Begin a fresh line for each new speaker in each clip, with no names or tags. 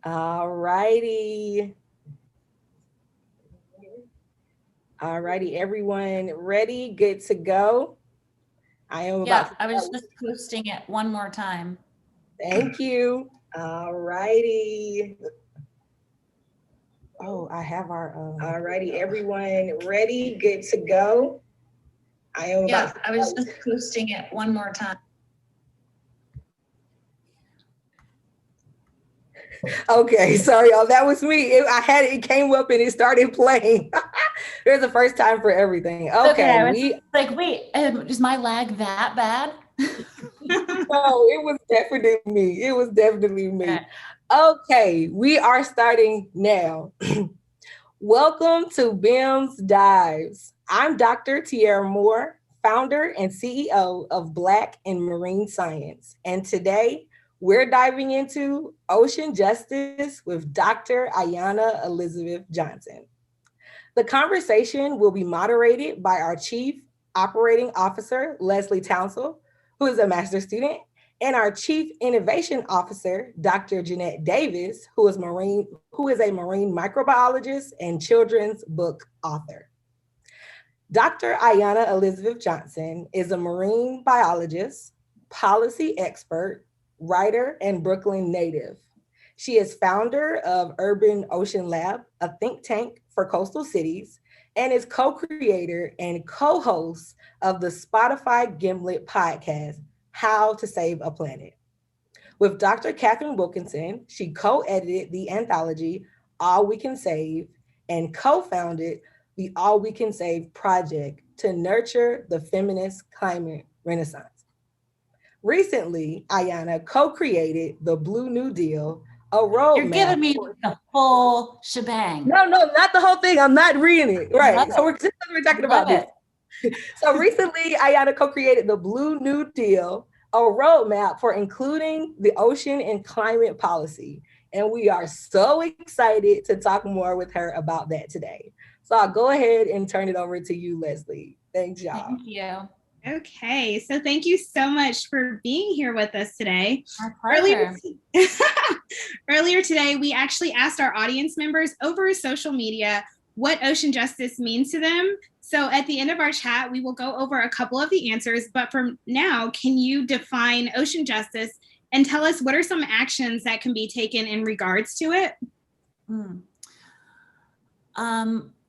All righty. All righty, everyone ready? Good to go? I am about
Yeah,
to
I was
start.
just posting it one more time.
Thank you. All righty. Oh, I have our. All righty, everyone ready? Good to go? I am about
Yeah,
to
I was
start.
just posting it one more time.
Okay, sorry, y'all. That was me. It came up and it started playing. There's a first time for everything.
Okay,
Okay,
I was
we
like, wait, is my lag that bad?
no, it was definitely me. It was definitely me.
Okay.
Okay, we are starting now. Welcome to BIMS Dives. I'm Dr. Tierra Moore, founder and CEO of Black and Marine Science. And today we're diving into ocean justice with Dr. Ayana Elizabeth Johnson. The conversation will be moderated by our Chief Operating Officer, Leslie Townsell, who is a master's student, and our Chief Innovation Officer, Dr. Jeanette Davis, who is a marine microbiologist and children's book author. Dr. Ayana Elizabeth Johnson is a marine biologist, policy expert, writer, and Brooklyn native. She is founder of Urban Ocean Lab, a think tank for coastal cities, and is co creator and co host of the Spotify Gimlet podcast, How to Save a Planet. With Dr. Catherine Wilkinson, she co edited the anthology All We Can Save and co founded the All We Can Save project to nurture the feminist climate renaissance. Recently, Ayana co created the Blue New Deal, a
You're
roadmap.
giving me the full shebang.
No, no, not the whole thing. I'm not reading it.
I love
Right. So
it.
we're talking
Love
about this.
it.
So recently, Ayana co-created the Blue New Deal, a roadmap for including the ocean and climate policy. And we are so excited to talk more with her about that today. So I'll go ahead and turn it over to you, Leslie. Thanks, y'all.
Thank you.
Okay, so thank you so much for being here with us today.
My pleasure.
Earlier today, we actually asked our audience members over social media what ocean justice means to them. So at the end of our chat, we will go over a couple of the answers. But for now, can you define ocean justice and tell us what are some actions that can be taken in regards to it?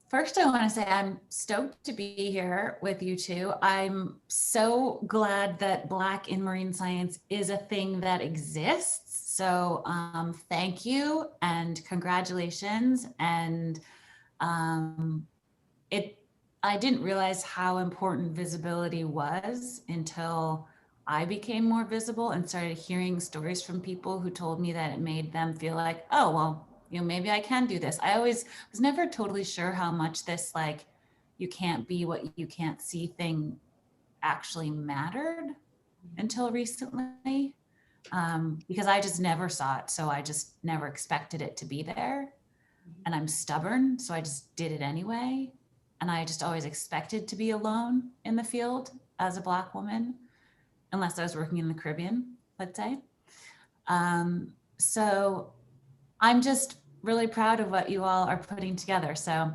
First, I want to say I'm stoked to be here with you two. I'm so glad that Black in Marine Science is a thing that exists. So thank you and congratulations. And I didn't realize how important visibility was until I became more visible and started hearing stories from people who told me that it made them feel like, oh, well, maybe I can do this. I always was never totally sure how much this like, you can't be what you can't see thing actually mattered until recently, because I just never saw it. So I just never expected it to be there. And I'm stubborn, so I just did it anyway. And I just always expected to be alone in the field as a Black woman, unless I was working in the Caribbean, let's say. So I'm just really proud of what you all are putting together. So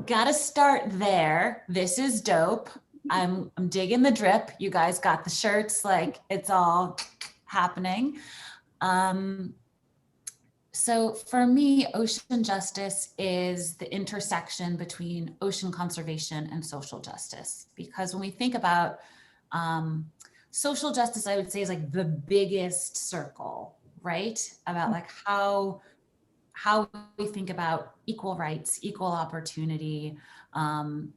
gotta start there. This is dope. I'm digging the drip. You guys got the shirts, like it's all happening. So for me, ocean justice is the intersection between ocean conservation and social justice. Because when we think about social justice, I would say is like the biggest circle, right? About like how we think about equal rights, equal opportunity,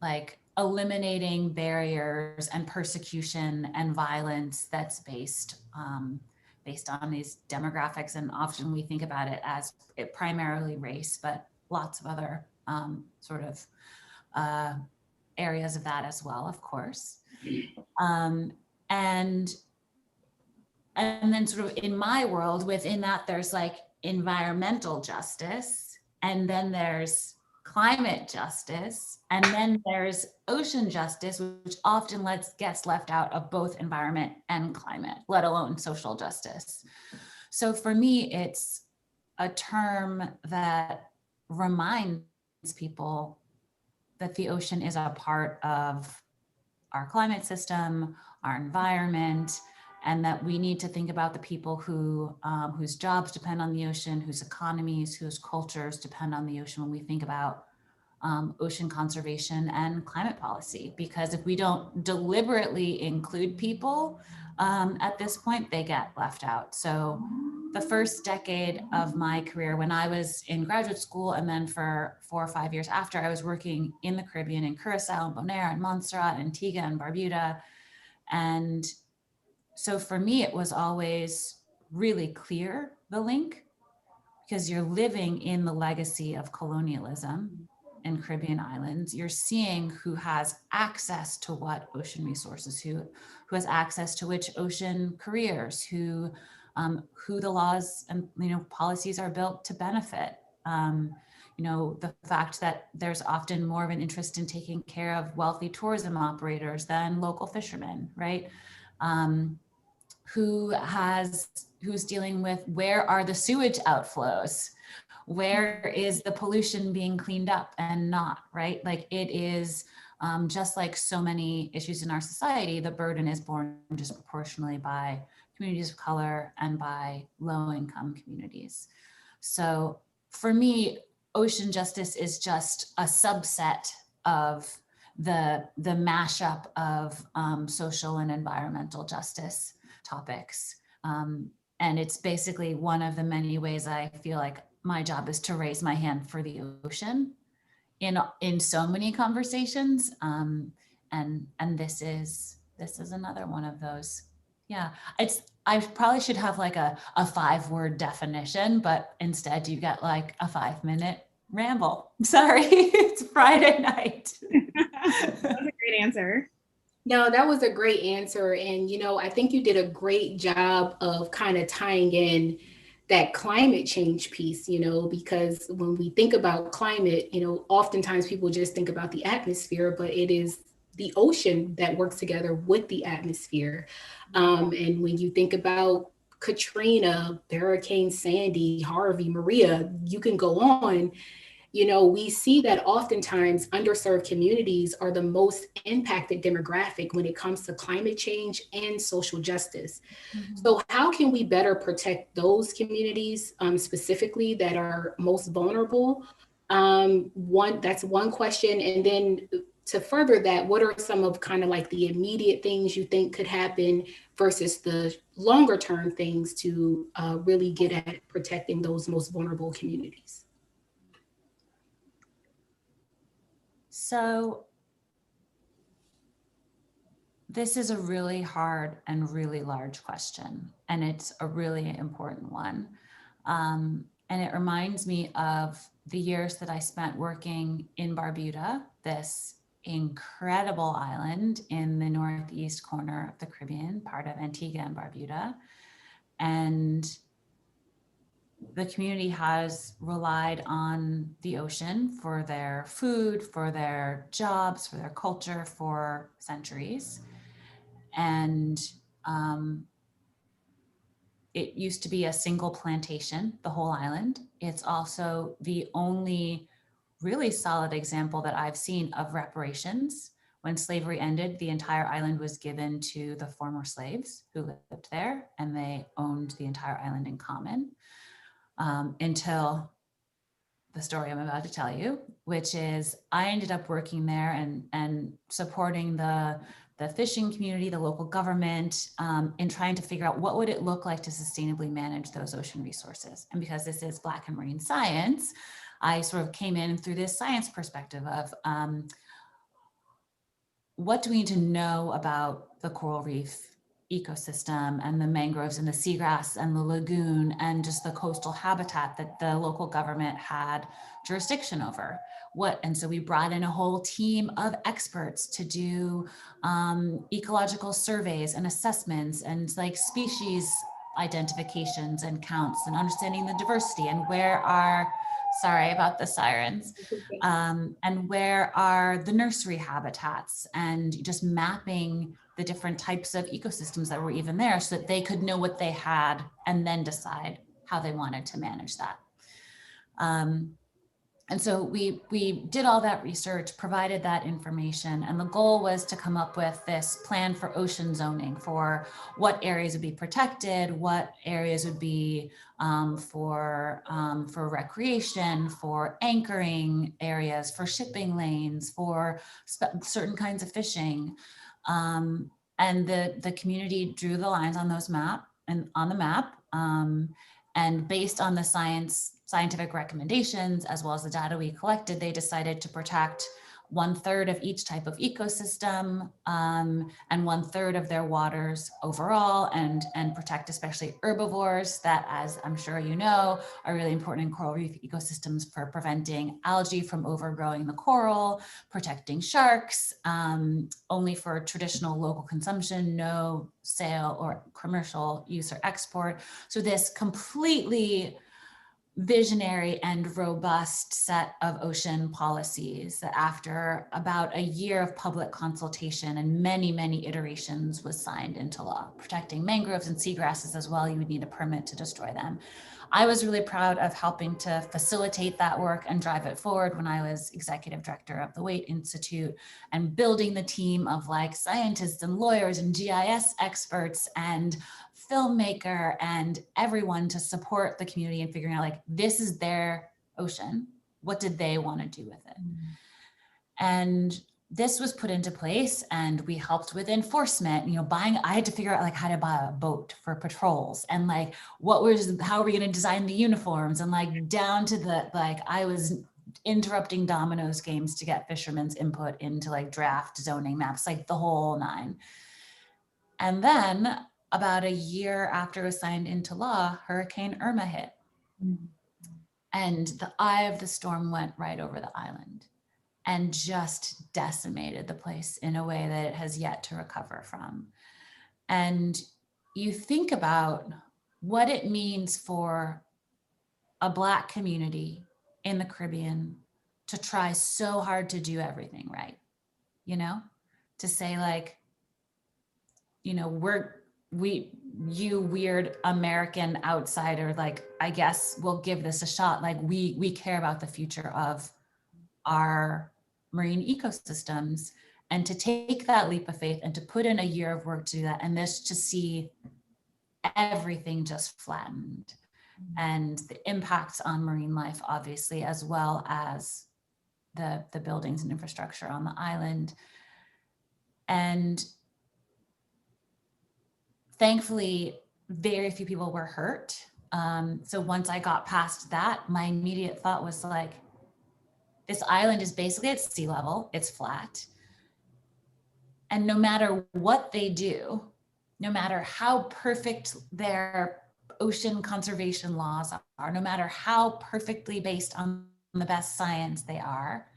like eliminating barriers and persecution and violence that's based on these demographics. And often we think about it as primarily race, but lots of other sort of areas of that as well, of course. And then sort of in my world, within that, there's like environmental justice, and then there's climate justice, and then there's ocean justice, which often gets left out of both environment and climate, let alone social justice. So for me, it's a term that reminds people that the ocean is a part of our climate system, our environment, and that we need to think about the people who whose jobs depend on the ocean, whose economies, whose cultures depend on the ocean when we think about ocean conservation and climate policy. Because if we don't deliberately include people at this point, they get left out. So the first decade of my career, when I was in graduate school, and then for 4 or 5 years after, I was working in the Caribbean, in Curacao, and Bonaire, and Montserrat, and Antigua, and Barbuda. And so for me, it was always really clear, the link, because you're living in the legacy of colonialism in Caribbean islands. You're seeing who has access to what ocean resources, who has access to which ocean careers, who the laws and policies are built to benefit. The fact that there's often more of an interest in taking care of wealthy tourism operators than local fishermen, right? Who's dealing with where are the sewage outflows? Where is the pollution being cleaned up and not, right? Like it is just like so many issues in our society, the burden is borne disproportionately by communities of color and by low-income communities. So for me, ocean justice is just a subset of the mashup of social and environmental justice topics. And it's basically one of the many ways I feel like my job is to raise my hand for the ocean in so many conversations. And this is another one of those. Yeah, I probably should have like a 5-word definition, but instead you get like a 5-minute ramble. Sorry, it's Friday night.
That was a great answer.
No, that was a great answer. And, I think you did a great job of kind of tying in that climate change piece, because when we think about climate, oftentimes people just think about the atmosphere, but it is the ocean that works together with the atmosphere. And when you think about Katrina, Hurricane Sandy, Harvey, Maria, you can go on. We see that oftentimes underserved communities are the most impacted demographic when it comes to climate change and social justice. Mm-hmm. So how can we better protect those communities specifically that are most vulnerable? That's one question. And then to further that, what are some of kind of like the immediate things you think could happen versus the longer term things to really get at protecting those most vulnerable communities?
So this is a really hard and really large question, and it's a really important one. And it reminds me of the years that I spent working in Barbuda, this incredible island in the northeast corner of the Caribbean, part of Antigua and Barbuda. And the community has relied on the ocean for their food, for their jobs, for their culture for centuries. And it used to be a single plantation, the whole island. It's also the only really solid example that I've seen of reparations. When slavery ended, the entire island was given to the former slaves who lived there, and they owned the entire island in common. Until the story I'm about to tell you, which is I ended up working there and supporting the fishing community, the local government, in trying to figure out what would it look like to sustainably manage those ocean resources. And because this is Black and marine science, I sort of came in through this science perspective of what do we need to know about the coral reef ecosystem and the mangroves and the seagrass and the lagoon and just the coastal habitat that the local government had jurisdiction over. And so we brought in a whole team of experts to do ecological surveys and assessments and like species identifications and counts and understanding the diversity and sorry about the sirens, and where are the nursery habitats, and just mapping the different types of ecosystems that were even there so that they could know what they had and then decide how they wanted to manage that. And so we did all that research, provided that information, and the goal was to come up with this plan for ocean zoning, for what areas would be protected, what areas would be for recreation, for anchoring areas, for shipping lanes, for certain kinds of fishing. And the community drew the lines on those on the map. And based on the scientific recommendations, as well as the data we collected, they decided to protect 1/3 of each type of ecosystem, and 1/3 of their waters overall, and protect especially herbivores that, as I'm sure you know, are really important in coral reef ecosystems for preventing algae from overgrowing the coral, protecting sharks, only for traditional local consumption, no sale or commercial use or export. So this completely visionary and robust set of ocean policies that, after about a year of public consultation and many iterations, was signed into law. Protecting mangroves and seagrasses as well, you would need a permit to destroy them. I was really proud of helping to facilitate that work and drive it forward when I was executive director of the Waite Institute, and building the team of like scientists and lawyers and GIS experts and filmmaker and everyone to support the community in figuring out, like, this is their ocean. What did they want to do with it? And this was put into place, and we helped with enforcement, I had to figure out like how to buy a boat for patrols, and like how are we going to design the uniforms, and like down to the, like, I was interrupting dominoes games to get fishermen's input into like draft zoning maps, like the whole nine. And then about a year after it was signed into law, Hurricane Irma hit. And the eye of the storm went right over the island and just decimated the place in a way that it has yet to recover from. And you think about what it means for a Black community in the Caribbean to try so hard to do everything right, to say like, you weird American outsider, like, I guess we'll give this a shot. Like we care about the future of our marine ecosystems, and to take that leap of faith and to put in a year of work to do that, and this to see everything just flattened, and the impacts on marine life, obviously, as well as the buildings and infrastructure on the island. And thankfully, very few people were hurt. So once I got past that, my immediate thought was like, this island is basically at sea level, it's flat. And no matter what they do, no matter how perfect their ocean conservation laws are, no matter how perfectly based on the best science they are,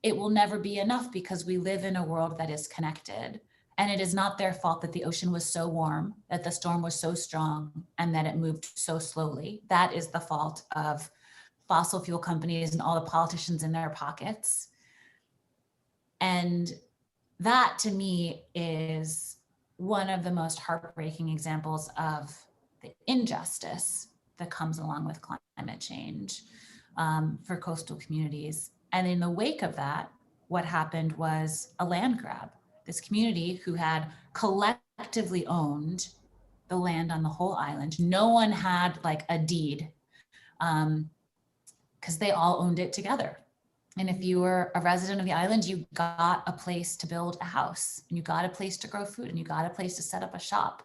it will never be enough, because we live in a world that is connected. And it is not their fault that the ocean was so warm, that the storm was so strong, and that it moved so slowly. That is the fault of fossil fuel companies and all the politicians in their pockets. And that, to me, is one of the most heartbreaking examples of the injustice that comes along with climate change for coastal communities. And in the wake of that, what happened was a land grab. This community who had collectively owned the land on the whole island. No one had like a deed, because they all owned it together. And if you were a resident of the island, you got a place to build a house, and you got a place to grow food, and you got a place to set up a shop.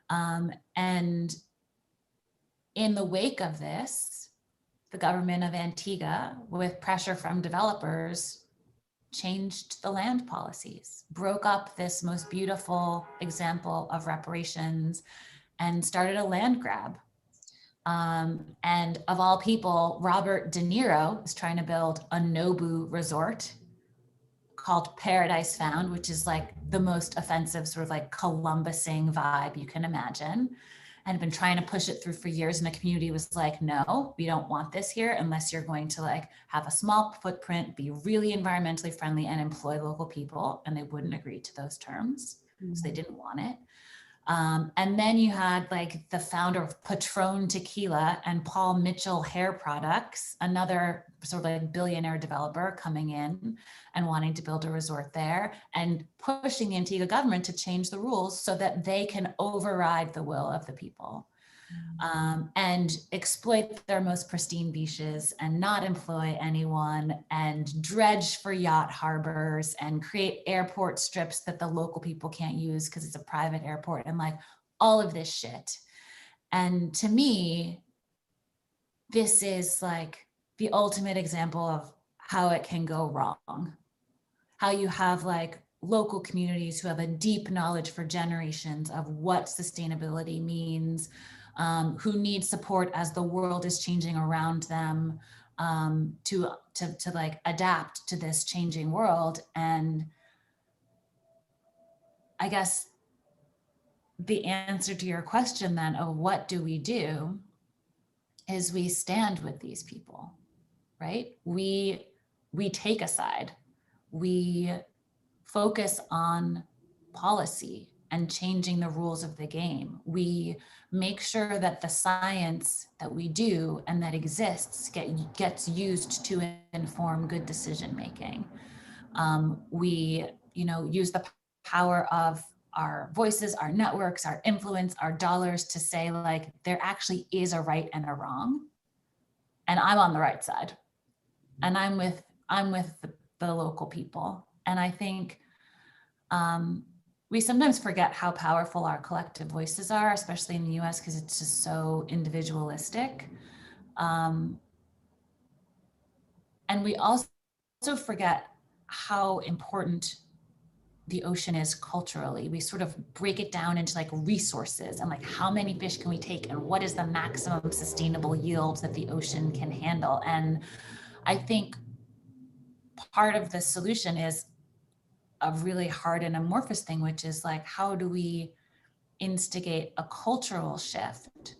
And in the wake of this, the government of Antigua, with pressure from developers, changed the land policies, broke up this most beautiful example of reparations, and started a land grab. And of all people, Robert De Niro is trying to build a Nobu resort called Paradise Found, which is like the most offensive sort of like Columbusing vibe you can imagine, and been trying to push it through for years. And the community was like, no, we don't want this here unless you're going to like have a small footprint, be really environmentally friendly, and employ local people. And they wouldn't agree to those terms. So they didn't want it. And then you had like the founder of Patron Tequila and Paul Mitchell Hair Products, another sort of like billionaire developer coming in and wanting to build a resort there and pushing the Antigua government to change the rules so that they can override the will of the people. And exploit their most pristine beaches and not employ anyone and dredge for yacht harbors and create airport strips that the local people can't use because it's a private airport and like all of this shit. And to me, this is like the ultimate example of how it can go wrong. How you have like local communities who have a deep knowledge for generations of what sustainability means, who need support as the world is changing around them, to like adapt to this changing world. And I guess the answer to your question then of what do we do is we stand with these people, right? We take a side. We focus on policy and changing the rules of the game. We make sure that the science that we do and that exists gets used to inform good decision making. We, use the power of our voices, our networks, our influence, our dollars to say like there actually is a right and a wrong, and I'm on the right side, and I'm with the local people. And I think we sometimes forget how powerful our collective voices are, especially in the US, because it's just so individualistic. And we also forget how important the ocean is culturally. We sort of break it down into like resources and like how many fish can we take and what is the maximum sustainable yield that the ocean can handle. And I think part of the solution is a really hard and amorphous thing, which is like, how do we instigate a cultural shift,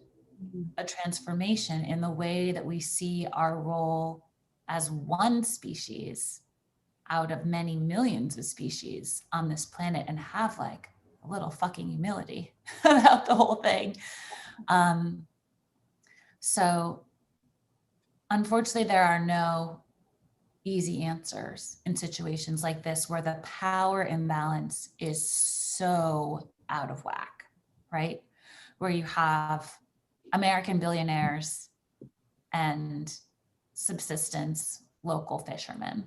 a transformation in the way that we see our role as one species out of many millions of species on this planet, and have like a little fucking humility about the whole thing. So unfortunately, there are no easy answers in situations like this where the power imbalance is so out of whack, right? Where you have American billionaires and subsistence local fishermen.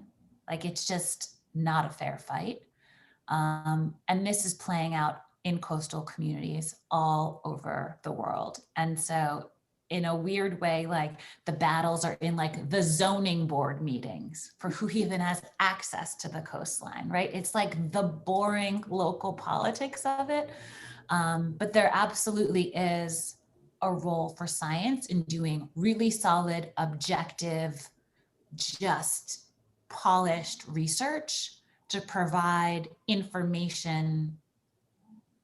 Like, it's just not a fair fight. And this is playing out in coastal communities all over the world. And so in a weird way, like the battles are in like the zoning board meetings for who even has access to the coastline, right? It's like the boring local politics of it. But there absolutely is a role for science in doing really solid, objective, just polished research to provide information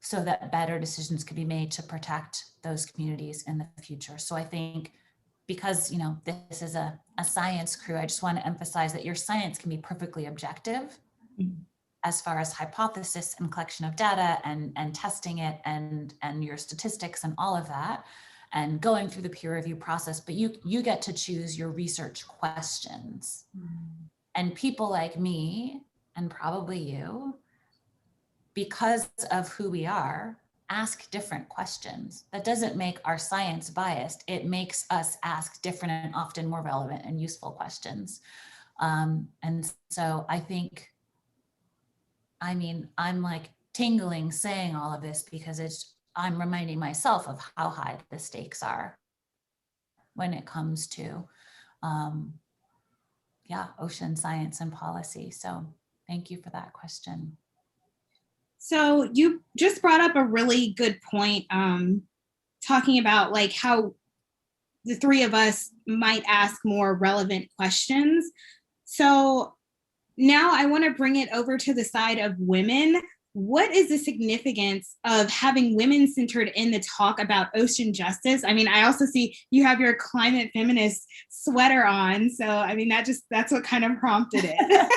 so that better decisions could be made to protect those communities in the future. So I think because, this is a science crew, I just want to emphasize that your science can be perfectly objective as far as hypothesis and collection of data and testing it and your statistics and all of that, and going through the peer review process, but you get to choose your research questions. And people like me, and probably you, because of who we are, ask different questions. That doesn't make our science biased. It makes us ask different and often more relevant and useful questions. And so I think, I'm like tingling saying all of this because I'm reminding myself of how high the stakes are when it comes to, ocean science and policy. So thank you for that question.
So you just brought up a really good point, talking about like how the three of us might ask more relevant questions. So now I want to bring it over to the side of women. What is the significance of having women centered in the talk about ocean justice? I also see you have your climate feminist sweater on. So, that's what kind of prompted it.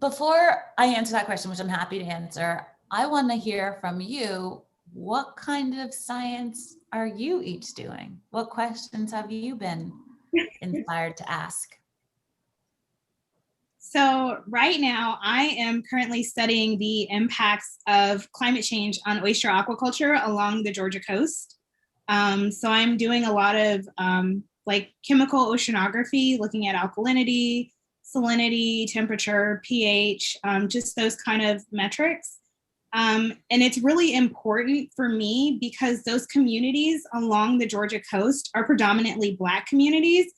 Before I answer that question, which I'm happy to answer, I want to hear from you. What kind of science are you each doing? What questions have you been inspired to ask?
So right now, I am currently studying the impacts of climate change on oyster aquaculture along the Georgia coast. So I'm doing a lot of like chemical oceanography, looking at alkalinity, salinity, temperature, pH, just those kind of metrics. And it's really important for me because those communities along the Georgia coast are predominantly Black communities,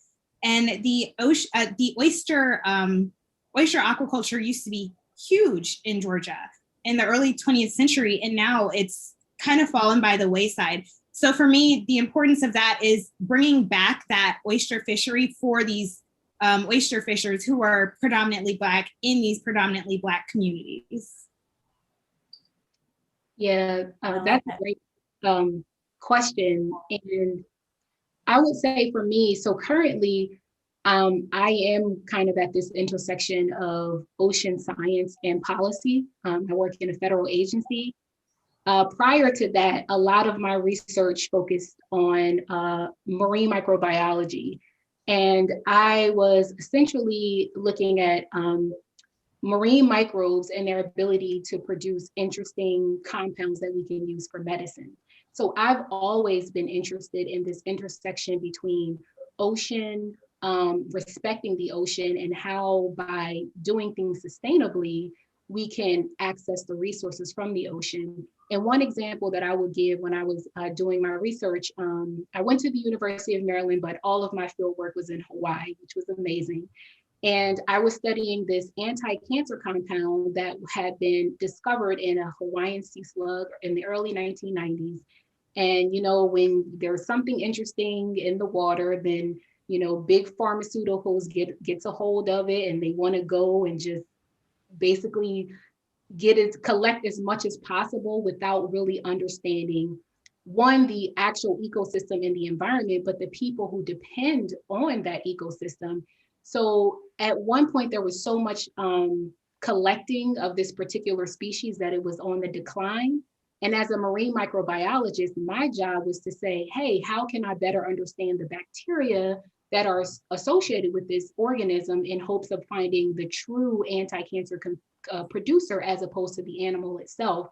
and the oyster aquaculture used to be huge in Georgia in the early 20th century, and now it's kind of fallen by the wayside. So for me, the importance of that is bringing back that oyster fishery for these oyster fishers who are predominantly Black in these predominantly Black communities.
Yeah, that's a great question. And I would say for me, so currently, I am kind of at this intersection of ocean science and policy. I work in a federal agency. Prior to that, a lot of my research focused on marine microbiology. And I was essentially looking at marine microbes and their ability to produce interesting compounds that we can use for medicine. So I've always been interested in this intersection between ocean, respecting the ocean, and how by doing things sustainably, we can access the resources from the ocean. And one example that I would give when I was doing my research, I went to the University of Maryland, but all of my field work was in Hawaii, which was amazing. And I was studying this anti-cancer compound that had been discovered in a Hawaiian sea slug in the early 1990s. And, you know, when there's something interesting in the water, then, you know, big pharmaceuticals gets a hold of it, and they want to go and just basically collect as much as possible without really understanding, one, the actual ecosystem in the environment, but the people who depend on that ecosystem. So at one point, there was so much collecting of this particular species that it was on the decline. And as a marine microbiologist, my job was to say, hey, how can I better understand the bacteria that are associated with this organism in hopes of finding the true anti-cancer producer as opposed to the animal itself.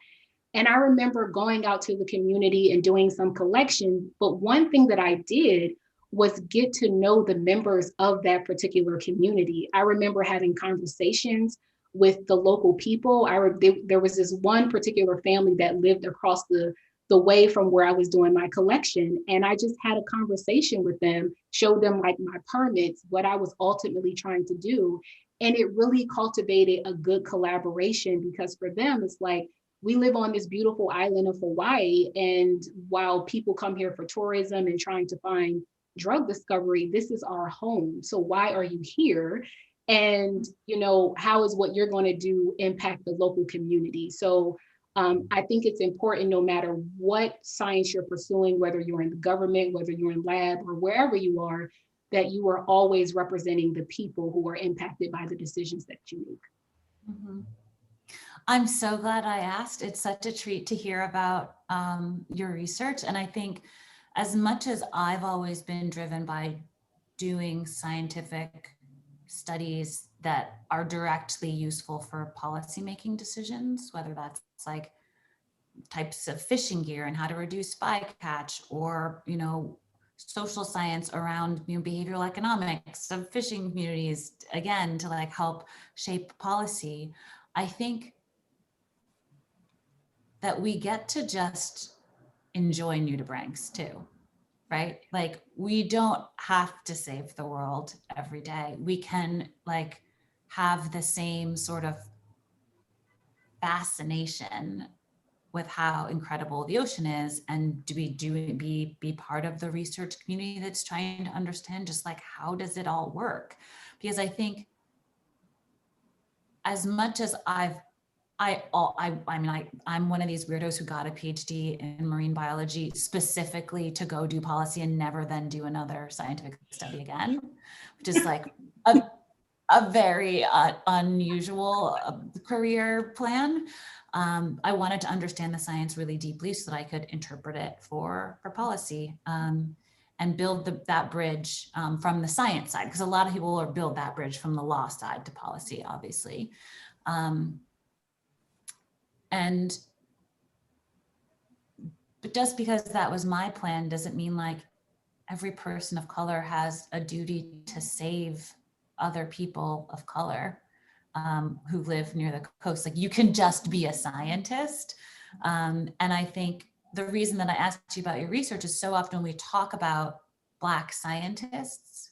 And I remember going out to the community and doing some collection, but one thing that I did was get to know the members of that particular community. I remember having conversations with the local people. There was this one particular family that lived across the way from where I was doing my collection. And I just had a conversation with them, showed them like my permits, what I was ultimately trying to do. And it really cultivated a good collaboration, because for them, it's like, we live on this beautiful island of Hawaii. And while people come here for tourism and trying to find drug discovery, this is our home. So why are you here? And, you know, how is what you're going to do impact the local community? So I think it's important, no matter what science you're pursuing, whether you're in the government, whether you're in lab, or wherever you are, that you are always representing the people who are impacted by the decisions that you make.
Mm-hmm. I'm so glad I asked. It's such a treat to hear about your research. And I think as much as I've always been driven by doing scientific studies that are directly useful for policymaking decisions, whether that's like types of fishing gear and how to reduce bycatch, or, you know, social science around, you know, behavioral economics of fishing communities, again, to like help shape policy. I think that we get to just enjoy nudibranchs too, right? Like, we don't have to save the world every day. We can like have the same sort of fascination with how incredible the ocean is, and be part of the research community that's trying to understand just like, how does it all work? Because I think as much as I'm one of these weirdos who got a PhD in marine biology specifically to go do policy and never then do another scientific study again, which is like a very unusual career plan. I wanted to understand the science really deeply so that I could interpret it for policy, and build that bridge from the science side, because a lot of people will build that bridge from the law side to policy, obviously. But just because that was my plan doesn't mean like every person of color has a duty to save other people of color who live near the coast. Like, you can just be a scientist. And I think the reason that I asked you about your research is so often we talk about Black scientists,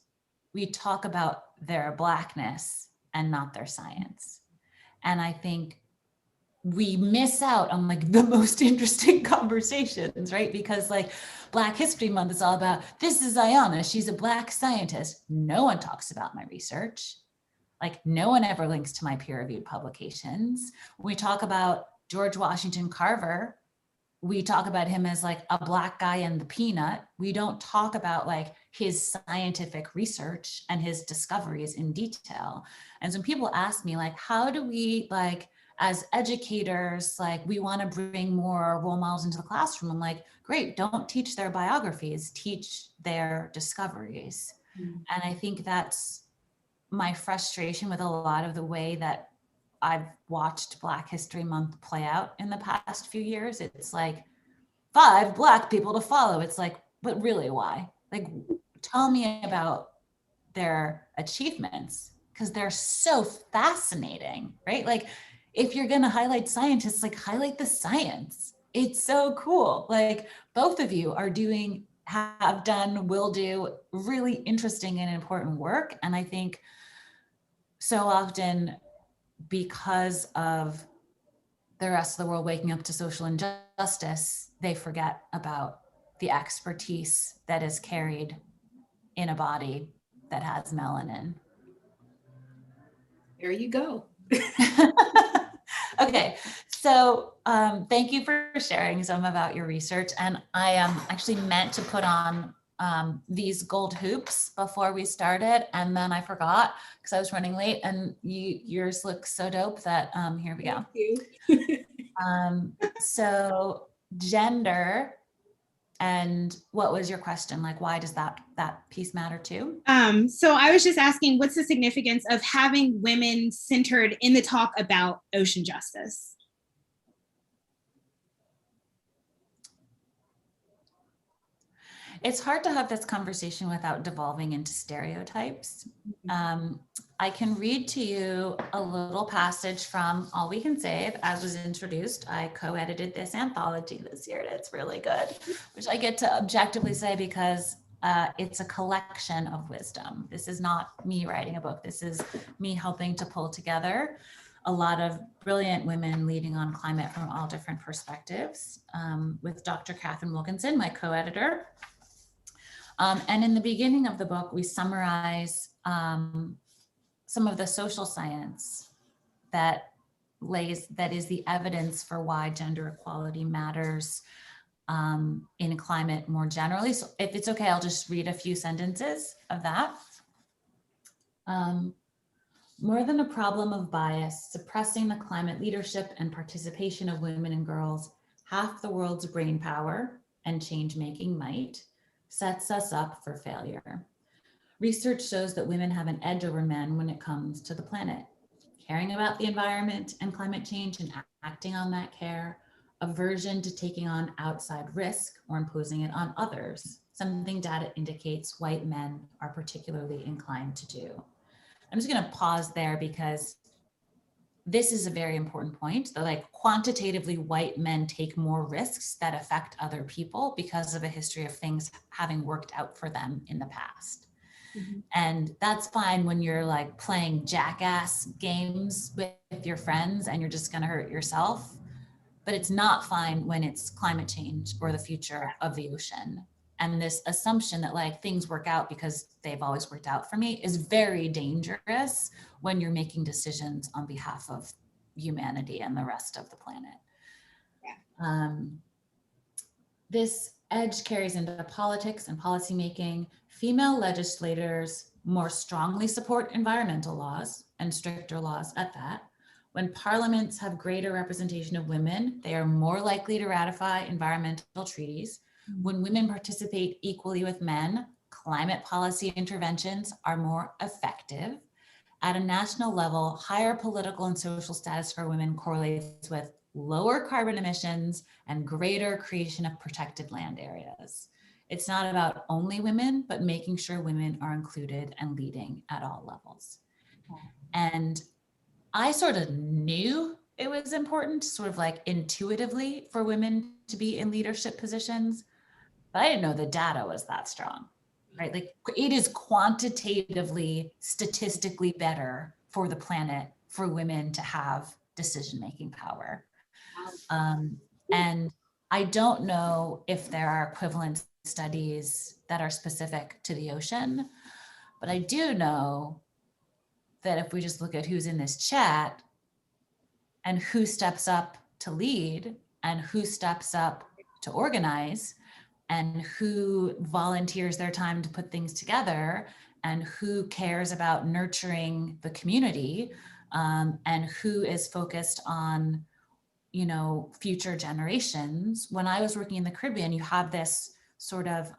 we talk about their Blackness and not their science. And I think we miss out on like the most interesting conversations, right? Because like Black History Month is all about, this is Ayana, she's a Black scientist. No one talks about my research. Like, no one ever links to my peer-reviewed publications. When we talk about George Washington Carver, we talk about him as like a Black guy in the peanut. We don't talk about like his scientific research and his discoveries in detail. And so when people ask me like, how do we like, as educators, like we want to bring more role models into the classroom? I'm like, great, don't teach their biographies, teach their discoveries. Mm-hmm. And I think that's my frustration with a lot of the way that I've watched Black History Month play out in the past few years. It's like 5 Black people to follow. It's like, but really why? Like, tell me about their achievements, because they're so fascinating, right? Like, if you're gonna highlight scientists, like highlight the science. It's so cool. Like, both of you are doing, have done, will do really interesting and important work. And I think so often, because of the rest of the world waking up to social injustice, they forget about the expertise that is carried in a body that has melanin.
There you go.
Okay, so thank you for sharing some about your research. And I actually meant to put on these gold hoops before we started, and then I forgot because I was running late, and yours look so dope that here we go.
Thank you.
So gender, and what was your question? Like, why does that piece matter too?
So I was just asking, what's the significance of having women centered in the talk about ocean justice?
It's hard to have this conversation without devolving into stereotypes. I can read to you a little passage from All We Can Save. As was introduced, I co-edited this anthology this year, and it's really good, which I get to objectively say because it's a collection of wisdom. This is not me writing a book. This is me helping to pull together a lot of brilliant women leading on climate from all different perspectives, with Dr. Catherine Wilkinson, my co-editor. And in the beginning of the book, we summarize some of the social science that is the evidence for why gender equality matters in climate more generally. So if it's okay, I'll just read a few sentences of that. More than a problem of bias, suppressing the climate leadership and participation of women and girls, half the world's brain power and change-making might, sets us up for failure. Research shows that women have an edge over men when it comes to the planet. Caring about the environment and climate change and acting on that care, aversion to taking on outside risk or imposing it on others, something data indicates white men are particularly inclined to do. I'm just gonna pause there because this is a very important point, that like quantitatively white men take more risks that affect other people because of a history of things having worked out for them in the past. Mm-hmm. And that's fine when you're like playing jackass games with your friends and you're just gonna hurt yourself, but it's not fine when it's climate change or the future of the ocean. And this assumption that like things work out because they've always worked out for me is very dangerous when you're making decisions on behalf of humanity and the rest of the planet. Yeah. This edge carries into politics and policymaking. Female legislators more strongly support environmental laws and stricter laws at that, When parliaments have greater representation of women, they are more likely to ratify environmental treaties. When women participate equally with men, climate policy interventions are more effective. At a national level, higher political and social status for women correlates with lower carbon emissions and greater creation of protected land areas. It's not about only women, but making sure women are included and leading at all levels. And I sort of knew it was important, sort of like intuitively, for women to be in leadership positions, but I didn't know the data was that strong, right? Like it is quantitatively, statistically better for the planet for women to have decision-making power. And I don't know if there are equivalent studies that are specific to the ocean, but I do know that if we just look at who's in this chat and who steps up to lead and who steps up to organize and who volunteers their time to put things together and who cares about nurturing the community, and who is focused on, you know, future generations. When I was working in the Caribbean, you have this sort of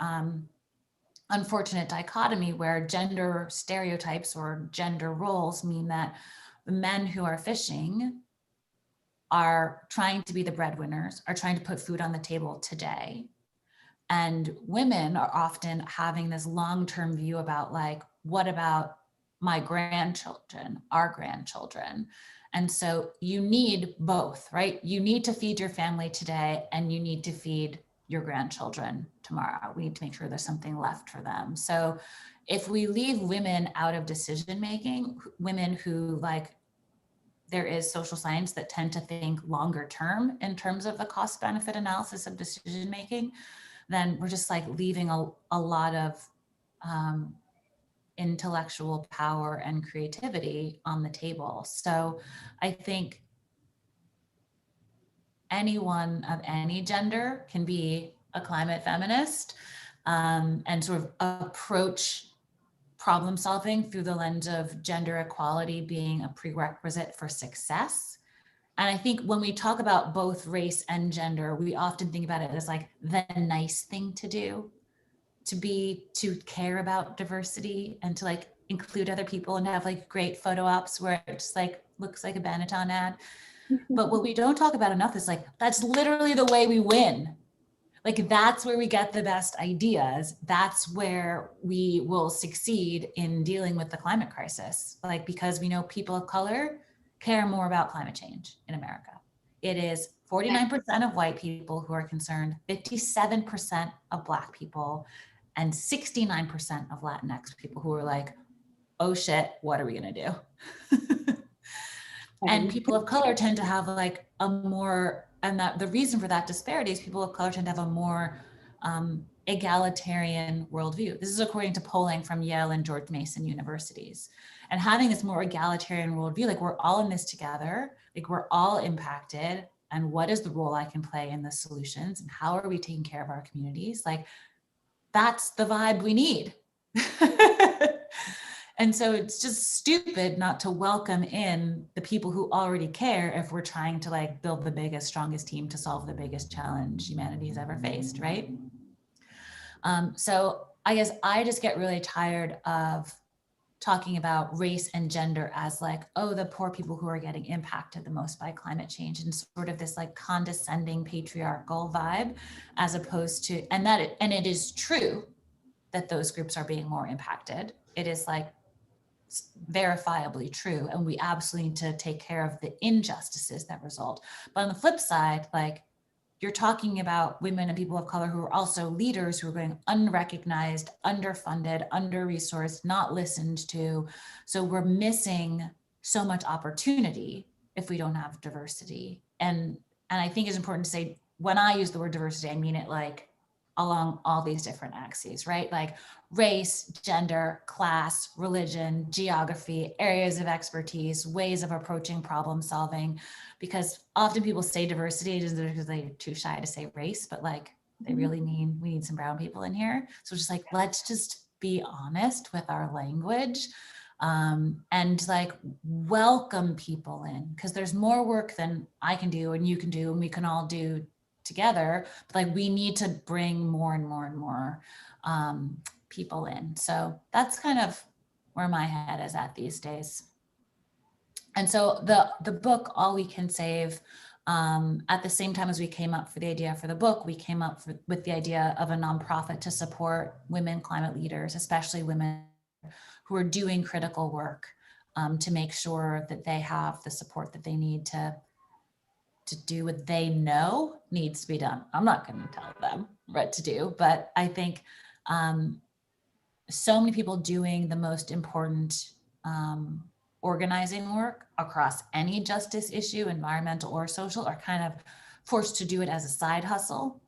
unfortunate dichotomy where gender stereotypes or gender roles mean that the men who are fishing are trying to be the breadwinners, are trying to put food on the table today. And women are often having this long-term view about like, what about my grandchildren, our grandchildren? And so you need both, right? You need to feed your family today and you need to feed your grandchildren tomorrow. We need to make sure there's something left for them. So if we leave women out of decision-making, women who like, there is social science that tend to think longer term in terms of the cost benefit analysis of decision-making, then we're just like leaving a lot of intellectual power and creativity on the table. So I think anyone of any gender can be a climate feminist, and sort of approach problem solving through the lens of gender equality being a prerequisite for success. And I think when we talk about both race and gender, we often think about it as like the nice thing to do, to care about diversity and to like include other people and have like great photo ops where it just like looks like a Benetton ad. But what we don't talk about enough is like, that's literally the way we win. Like that's where we get the best ideas. That's where we will succeed in dealing with the climate crisis. Like, because we know people of color care more about climate change in America. It is 49% of white people who are concerned, 57% of Black people, and 69% of Latinx people who are like, oh shit, what are we gonna do? And people of color tend to have like a more, and that the reason for that disparity is people of color tend to have a more egalitarian worldview. This is according to polling from Yale and George Mason universities. And having this more egalitarian worldview, like we're all in this together, like we're all impacted, and what is the role I can play in the solutions, and how are we taking care of our communities? Like that's the vibe we need. And so it's just stupid not to welcome in the people who already care if we're trying to like build the biggest, strongest team to solve the biggest challenge humanity has ever faced, right? So I guess I just get really tired of talking about race and gender as like, oh, the poor people who are getting impacted the most by climate change, and sort of this like condescending patriarchal vibe, as opposed to, and it is true that those groups are being more impacted. It is like verifiably true, and we absolutely need to take care of the injustices that result. But on the flip side, like you're talking about women and people of color who are also leaders who are going unrecognized, underfunded, under-resourced, not listened to. So we're missing so much opportunity if we don't have diversity. And I think it's important to say, when I use the word diversity, I mean it like along all these different axes, right? Like race, gender, class, religion, geography, areas of expertise, ways of approaching problem solving. Because often people say diversity just because they're too shy to say race, but like they really mean we need some brown people in here. So just like, let's just be honest with our language. and like welcome people in, because there's more work than I can do and you can do and we can all do together. But like we need to bring more and more and more people in. So that's kind of where my head is at these days. And so the book, All We Can Save, at the same time as we came up for the idea for the book, we came up with the idea of a nonprofit to support women climate leaders, especially women who are doing critical work, to make sure that they have the support that they need to do what they know needs to be done. I'm not going to tell them what to do, but I think so many people doing the most important organizing work across any justice issue, environmental or social, are kind of forced to do it as a side hustle.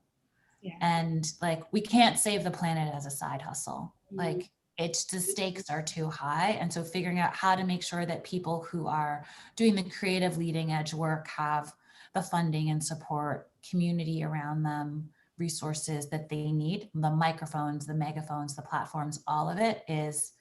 Yeah.
And like, we can't save the planet as a side hustle. Like, it's, the stakes are too high. And so figuring out how to make sure that people who are doing the creative leading edge work have the funding and support, community around them, resources that they need, the microphones, the megaphones, the platforms, all of it is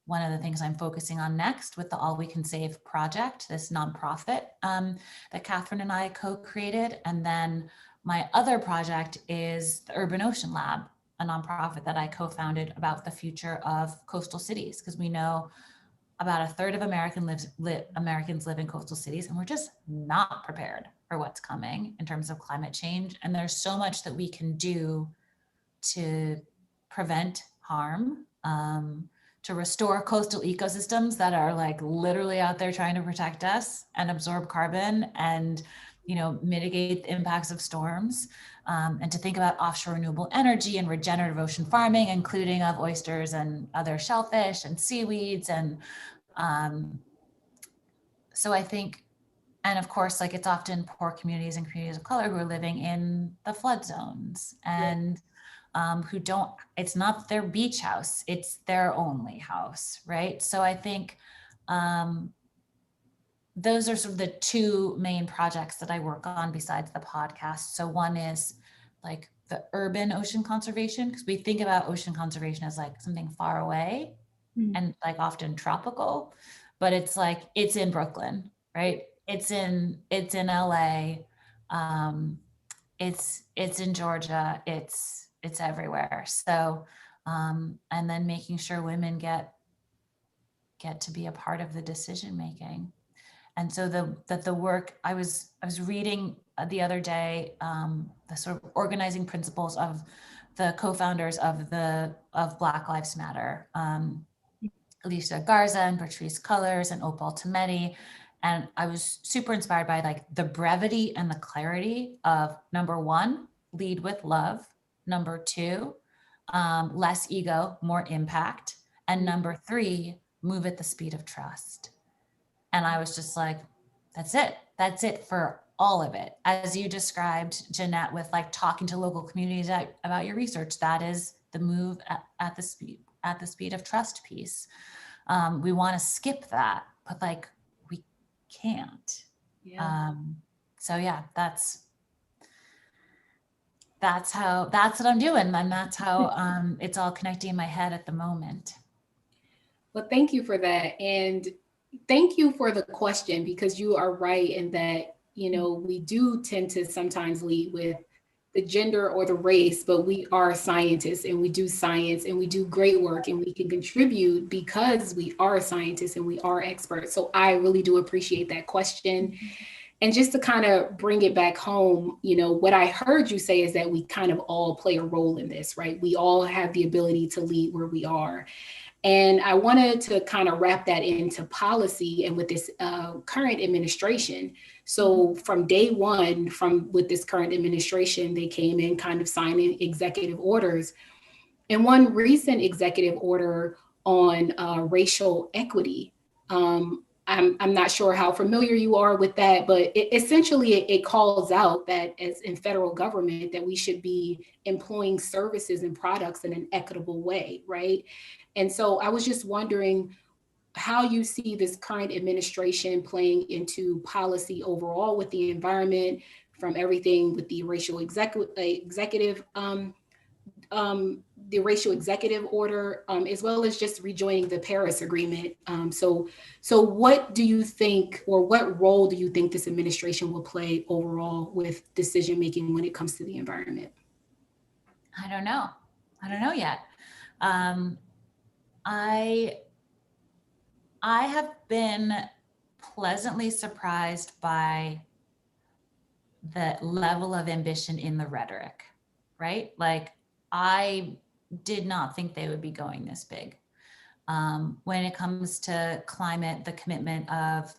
one of the things I'm focusing on next with the All We Can Save project, this nonprofit that Catherine and I co-created. And then my other project is the Urban Ocean Lab, a nonprofit that I co-founded about the future of coastal cities, because we know about a third of Americans live in coastal cities, and we're just not prepared for what's coming in terms of climate change. And there's so much that we can do to prevent harm, to restore coastal ecosystems that are like literally out there trying to protect us and absorb carbon and, you know, mitigate the impacts of storms, and to think about offshore renewable energy and regenerative ocean farming, including of oysters and other shellfish and seaweeds. And so I think, and of course, like, it's often poor communities and communities of color who are living in the flood zones and who don't, it's not their beach house, it's their only house, right? So I think those are sort of the two main projects that I work on besides the podcast. So one is like the urban ocean conservation, because we think about ocean conservation as like something far away and like often tropical, but it's like, it's in Brooklyn, right? It's in LA, it's in Georgia, it's everywhere. So, and then making sure women get to be a part of the decision making. And so the work I was reading the other day, the sort of organizing principles of the co-founders of Black Lives Matter, Alicia Garza and Patrisse Cullors and Opal Tometi. And I was super inspired by like the brevity and the clarity of, number one, lead with love. Number two, less ego, more impact. And number three, move at the speed of trust. And I was just like, that's it. That's it for all of it. As you described, Jeanette, with like talking to local communities about your research, that is the move at the speed of trust piece. We want to skip that, but like we can't.
Yeah.
So yeah, that's what I'm doing, and that's how it's all connecting in my head at the moment.
Well, thank you for that. And thank you for the question, because you are right in that, you know, we do tend to sometimes lead with the gender or the race, but we are scientists and we do science and we do great work and we can contribute because we are scientists and we are experts. So I really do appreciate that question. And just to kind of bring it back home, you know, what I heard you say is that we kind of all play a role in this, right? We all have the ability to lead where we are. And I wanted to kind of wrap that into policy and with this current administration. So from day one, with this current administration, they came in kind of signing executive orders. And one recent executive order on racial equity, I'm not sure how familiar you are with that, but it calls out that as in federal government that we should be employing services and products in an equitable way, right? And so I was just wondering how you see this current administration playing into policy overall with the environment, from everything with the racial executive the racial executive order, as well as just rejoining the Paris Agreement. So what do you think, or what role do you think this administration will play overall with decision making when it comes to the environment?
I don't know. I don't know yet. I have been pleasantly surprised by the level of ambition in the rhetoric, right? Like, I did not think they would be going this big. When it comes to climate, the commitment of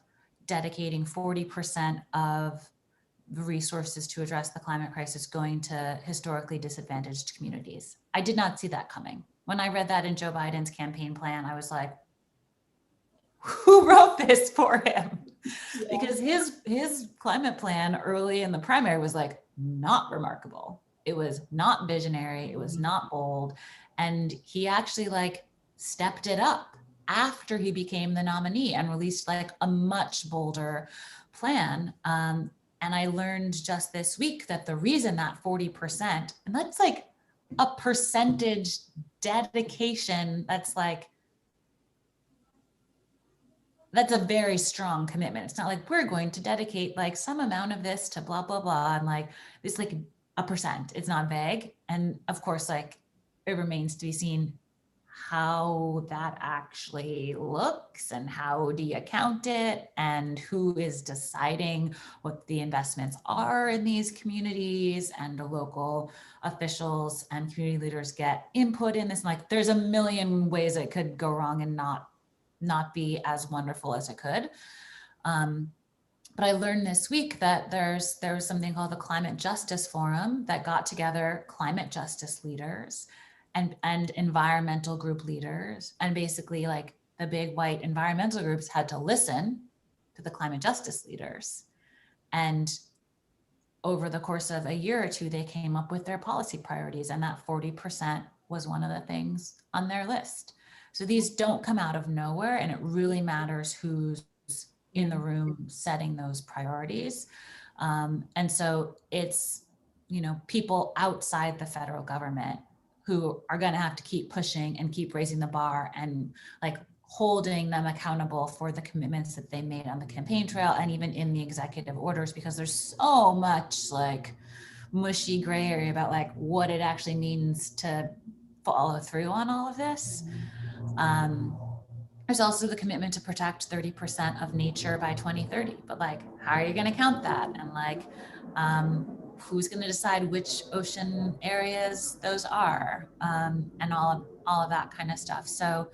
dedicating 40% of the resources to address the climate crisis going to historically disadvantaged communities. I did not see that coming. When I read that in Joe Biden's campaign plan, I was like, who wrote this for him? Yeah. Because his climate plan early in the primary was like not remarkable. It was not visionary. It was not bold. And he actually like stepped it up after he became the nominee and released like a much bolder plan. And I learned just this week that the reason that 40%, and that's like a percentage dedication, that's a very strong commitment. It's not like we're going to dedicate like some amount of this to blah, blah, blah. And like, it's like a percent, it's not vague. And of course, like it remains to be seen how that actually looks and how do you count it and who is deciding what the investments are in these communities, and the local officials and community leaders get input in this. Like there's a million ways it could go wrong and not be as wonderful as it could. But I learned this week that there was something called the Climate Justice Forum that got together climate justice leaders and environmental group leaders. And basically like the big white environmental groups had to listen to the climate justice leaders. And over the course of a year or two, they came up with their policy priorities, and that 40% was one of the things on their list. So these don't come out of nowhere, and it really matters who's in the room setting those priorities. And so it's, people outside the federal government who are going to have to keep pushing and keep raising the bar and like holding them accountable for the commitments that they made on the campaign trail and even in the executive orders, because there's so much like mushy gray area about like what it actually means to follow through on all of this. There's also the commitment to protect 30% of nature by 2030, but like, how are you going to count that? And like, who's going to decide which ocean areas those are, and all of that kind of stuff. So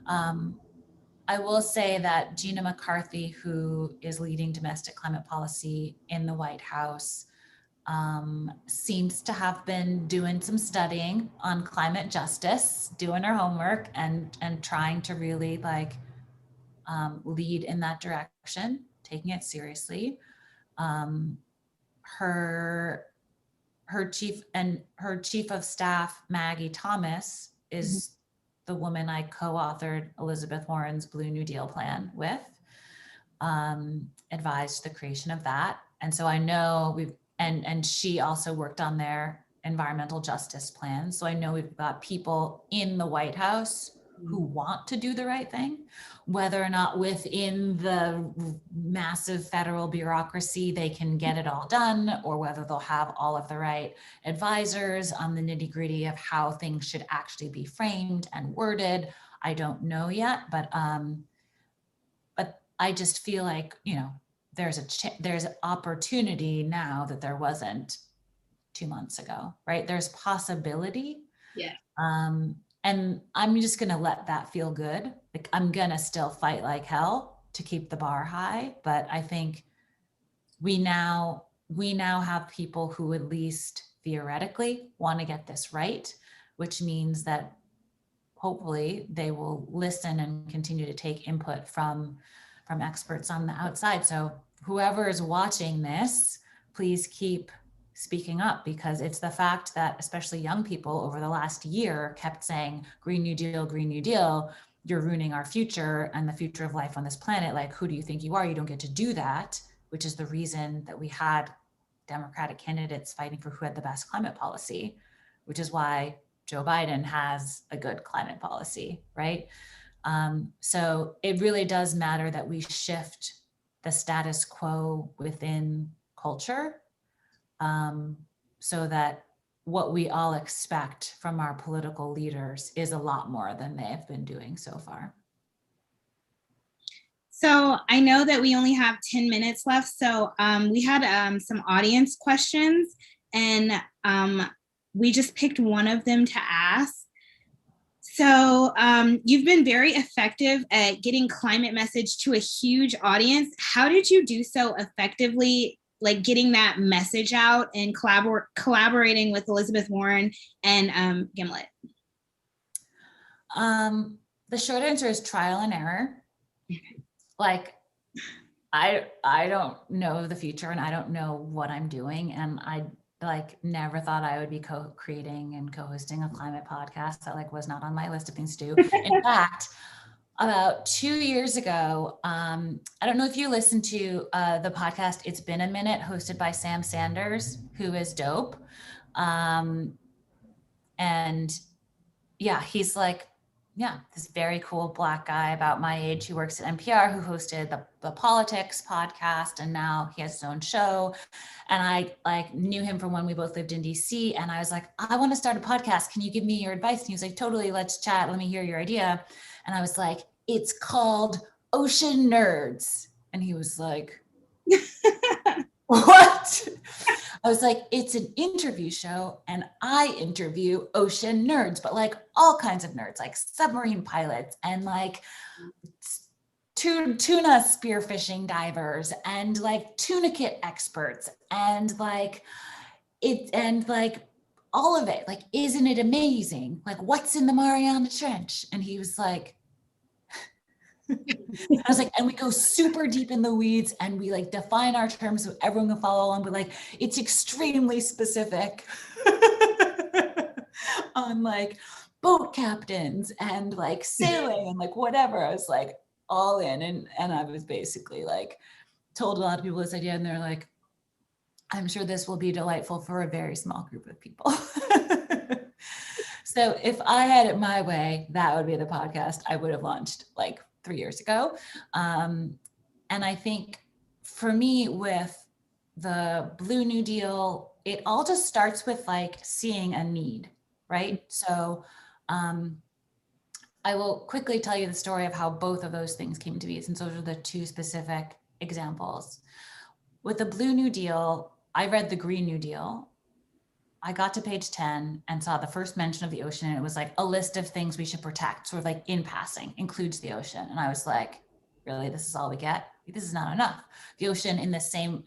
I will say that Gina McCarthy, who is leading domestic climate policy in the White House, seems to have been doing some studying on climate justice, doing her homework and trying to really like lead in that direction, taking it seriously. Her chief of staff, Maggie Thomas, is the woman I co-authored Elizabeth Warren's Blue New Deal plan with, advised the creation of that. And so I know and she also worked on their environmental justice plan. So I know we've got people in the White House who want to do the right thing, whether or not within the massive federal bureaucracy they can get it all done, or whether they'll have all of the right advisors on the nitty-gritty of how things should actually be framed and worded. I don't know yet, but I just feel like, there's an opportunity now that there wasn't 2 months ago, right? There's possibility.
Yeah.
And I'm just going to let that feel good. Like I'm going to still fight like hell to keep the bar high. But I think we now have people who at least theoretically want to get this right, which means that hopefully they will listen and continue to take input from experts on the outside. So whoever is watching this, please keep speaking up, because it's the fact that especially young people over the last year kept saying, Green New Deal, you're ruining our future and the future of life on this planet. Like, who do you think you are? You don't get to do that, which is the reason that we had Democratic candidates fighting for who had the best climate policy, which is why Joe Biden has a good climate policy, right? So it really does matter that we shift the status quo within culture, so that what we all expect from our political leaders is a lot more than they have been doing so far.
So I know that we only have 10 minutes left. So we had some audience questions, and we just picked one of them to ask. So you've been very effective at getting climate message to a huge audience. How did you do so effectively, like getting that message out and collaborating with Elizabeth Warren and Gimlet?
The short answer is trial and error. Like, I don't know the future, and I don't know what I'm doing, and I like never thought I would be co-creating and co-hosting a climate podcast. That like was not on my list of things to do. In fact, about 2 years ago, I don't know if you listened to the podcast It's Been a Minute, hosted by Sam Sanders, who is dope. And yeah, he's like, yeah, this very cool Black guy about my age who works at NPR, who hosted the Politics podcast, and now he has his own show. And I like knew him from when we both lived in DC, and I was like, I want to start a podcast. Can you give me your advice? And he was like, totally, let's chat. Let me hear your idea. And I was like, it's called Ocean Nerds. And he was like, what? I was like, it's an interview show, and I interview ocean nerds, but like all kinds of nerds, like submarine pilots and like tuna spearfishing divers and like tunicate experts and like it and like all of it. Like, isn't it amazing? Like, what's in the Mariana Trench? And he was like, I was like, and we go super deep in the weeds and we like define our terms so everyone can follow along, but like it's extremely specific on like boat captains and like sailing and like whatever. I was like all in, and I was basically like told a lot of people this idea, and they're like, I'm sure this will be delightful for a very small group of people. So if I had it my way, that would be the podcast I would have launched like 3 years ago. And I think for me with the Blue New Deal, it all just starts with like seeing a need, right? So I will quickly tell you the story of how both of those things came to be, since those are the two specific examples. With the Blue New Deal, I read the Green New Deal. I got to page 10 and saw the first mention of the ocean, and it was like a list of things we should protect, sort of like in passing, includes the ocean. And I was like, really, this is all we get? This is not enough. The ocean, in the same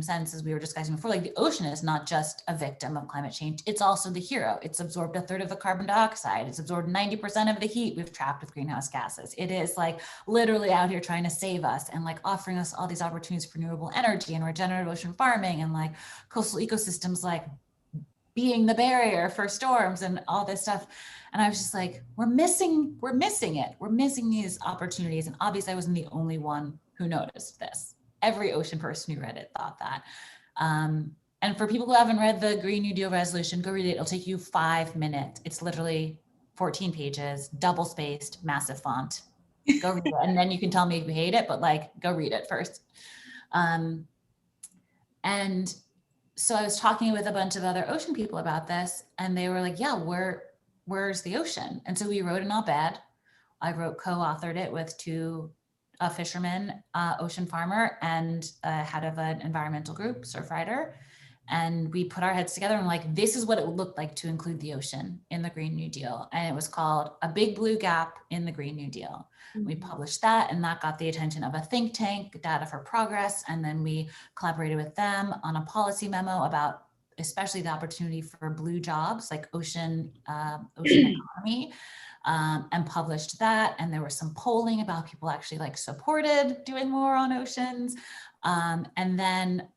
sense as we were discussing before, like the ocean is not just a victim of climate change, it's also the hero. It's absorbed 1/3 of the carbon dioxide. It's absorbed 90% of the heat we've trapped with greenhouse gases. It is like literally out here trying to save us and like offering us all these opportunities for renewable energy and regenerative ocean farming and like coastal ecosystems, like being the barrier for storms and all this stuff. And I was just like, we're missing it. We're missing these opportunities. And obviously I wasn't the only one who noticed this. Every ocean person who read it thought that. And for people who haven't read the Green New Deal resolution, go read it. It'll take you 5 minutes. It's literally 14 pages, double spaced, massive font. Go read it. And then you can tell me if you hate it, but like, go read it first. And so I was talking with a bunch of other ocean people about this, and they were like, yeah, where's the ocean? And so we wrote an op-ed. I co-authored it with a fisherman, ocean farmer, and a head of an environmental group, Surfrider. And we put our heads together and like, this is what it would look like to include the ocean in the Green New Deal. And it was called A Big Blue Gap in the Green New Deal. Mm-hmm. We published that, and that got the attention of a think tank, Data for Progress. And then we collaborated with them on a policy memo about especially the opportunity for blue jobs, like ocean economy, and published that. And there was some polling about people actually like supported doing more on oceans. And then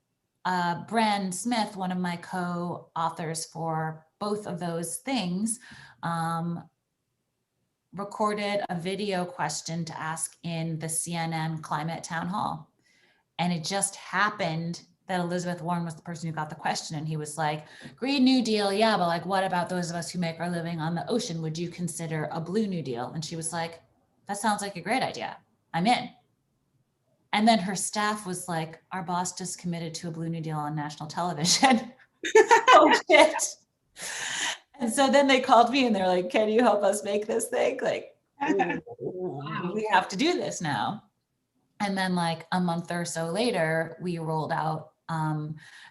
Bren Smith, one of my co-authors for both of those things, recorded a video question to ask in the CNN climate town hall. And it just happened that Elizabeth Warren was the person who got the question, and he was like, Green New Deal, yeah, but like, what about those of us who make our living on the ocean? Would you consider a Blue New Deal? And she was like, that sounds like a great idea. I'm in. And then her staff was like, our boss just committed to a Blue New Deal on national television. Oh shit. And so then they called me and they're like, can you help us make this thing? Like, we have to do this now. And then like a month or so later, we rolled out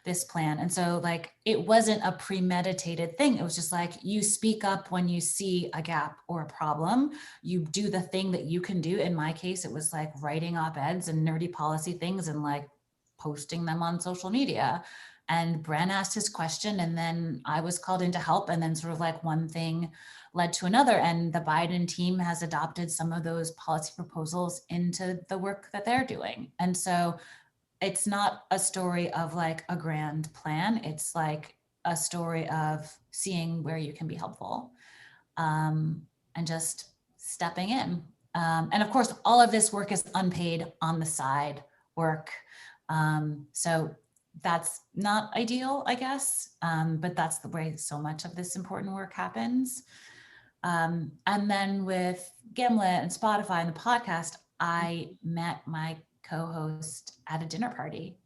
this plan. And so like, it wasn't a premeditated thing. It was just like, you speak up when you see a gap or a problem, you do the thing that you can do. In my case, it was like writing op-eds and nerdy policy things and like posting them on social media. And Bren asked his question, and then I was called in to help. And then sort of like one thing led to another. And the Biden team has adopted some of those policy proposals into the work that they're doing. And so it's not a story of like a grand plan. It's like a story of seeing where you can be helpful and just stepping in. And of course, all of this work is unpaid on the side work. So that's not ideal, I guess, but that's the way so much of this important work happens. And then with Gimlet and Spotify and the podcast, I met my co-host at a dinner party,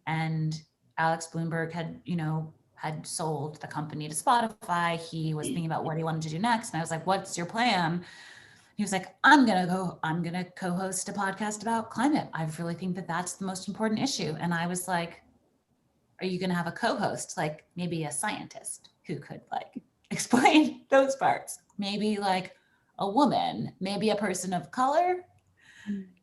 and Alex Bloomberg had sold the company to Spotify. He was thinking about what he wanted to do next. And I was like, what's your plan? He was like, I'm going to co-host a podcast about climate. I really think that that's the most important issue. And I was like, are you going to have a co-host, like maybe a scientist who could like explain those parts? Maybe like a woman, maybe a person of color,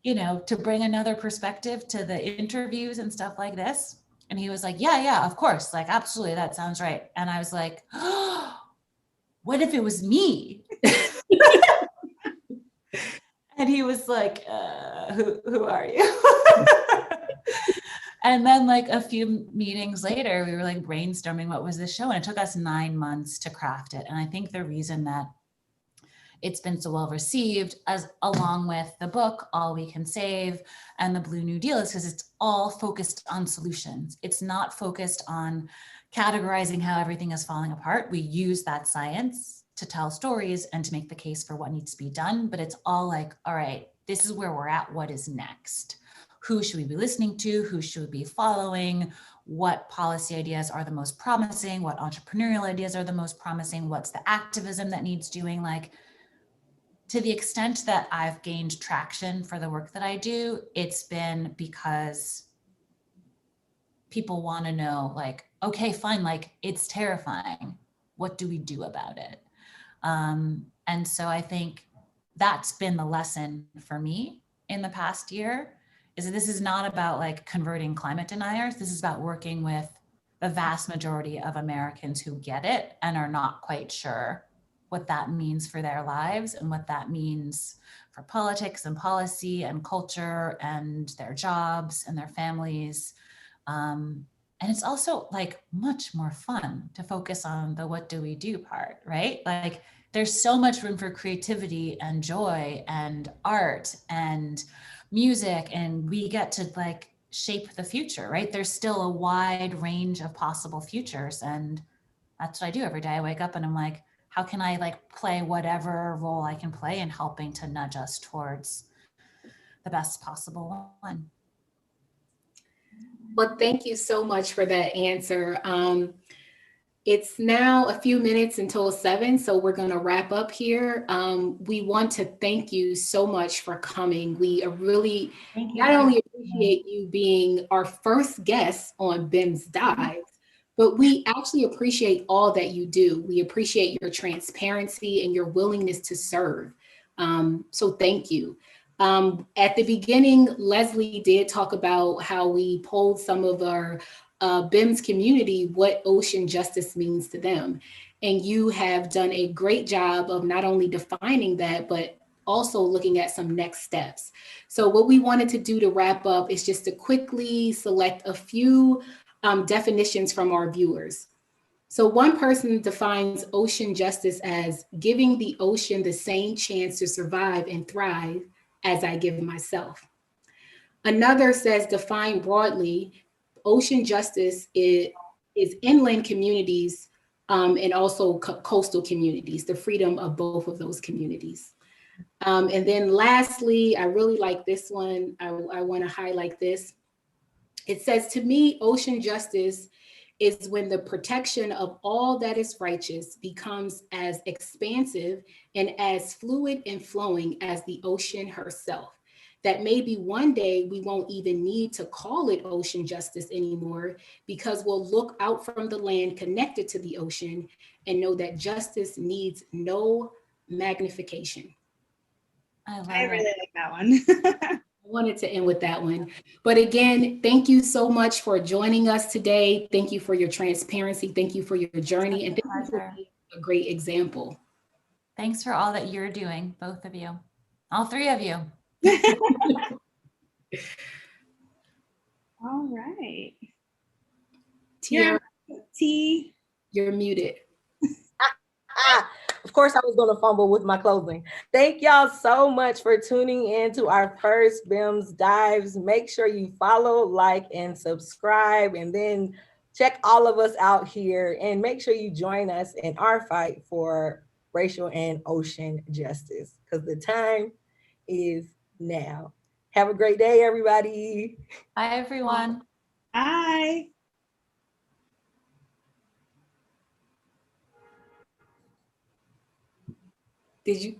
to bring another perspective to the interviews and stuff like this. And he was like, yeah, of course. Like, absolutely. That sounds right. And I was like, oh, what if it was me? And he was like, who are you? And then like a few meetings later, we were like brainstorming what was this show. And it took us 9 months to craft it. And I think the reason that it's been so well received, as along with the book, All We Can Save and the Blue New Deal, is because it's all focused on solutions. It's not focused on categorizing how everything is falling apart. We use that science to tell stories and to make the case for what needs to be done. But it's all like, all right, this is where we're at. What is next? Who should we be listening to? Who should we be following? What policy ideas are the most promising? What entrepreneurial ideas are the most promising? What's the activism that needs doing? Like, to the extent that I've gained traction for the work that I do, it's been because people want to know, like, okay, fine, like, it's terrifying. What do we do about it? And so I think that's been the lesson for me in the past year, is that this is not about like converting climate deniers. This is about working with the vast majority of Americans who get it and are not quite sure what that means for their lives and what that means for politics and policy and culture and their jobs and their families. And it's also like much more fun to focus on the what do we do part, right? Like, there's so much room for creativity and joy and art and music, and we get to like shape the future, right? There's still a wide range of possible futures, and that's what I do every day. I wake up and I'm like, how can I like play whatever role I can play in helping to nudge us towards the best possible one?
Well, thank you so much for that answer. It's now a few minutes until 7, so we're going to wrap up here. We want to thank you so much for coming. We really not only appreciate you being our first guest on BIMS Dives, but we actually appreciate all that you do. We appreciate your transparency and your willingness to serve. So thank you. At the beginning, Leslie did talk about how we polled some of our BIMS community what ocean justice means to them. And you have done a great job of not only defining that, but also looking at some next steps. So what we wanted to do to wrap up is just to quickly select a few definitions from our viewers. So one person defines ocean justice as giving the ocean the same chance to survive and thrive as I give myself. Another says, defined broadly, ocean justice is inland communities and also coastal communities, the freedom of both of those communities. And then lastly, I really like this one. I want to highlight this. It says, to me, ocean justice is when the protection of all that is righteous becomes as expansive and as fluid and flowing as the ocean herself. That maybe one day we won't even need to call it ocean justice anymore, because we'll look out from the land connected to the ocean and know that justice needs no magnification.
I really like that one.
I wanted to end with that one. But again, thank you so much for joining us today. Thank you for your transparency. Thank you for your journey. And thank you for being a great example.
Thanks for all that you're doing, both of you. All three of you.
All right.
Tiara,
T.
you're muted.
Of course, I was going to fumble with my closing. Thank y'all so much for tuning in to our first BIMS Dives. Make sure you follow, like, and subscribe, and then check all of us out here, and make sure you join us in our fight for racial and ocean justice, because the time is now. Have a great day, everybody.
Bye, everyone.
Bye.
Did you?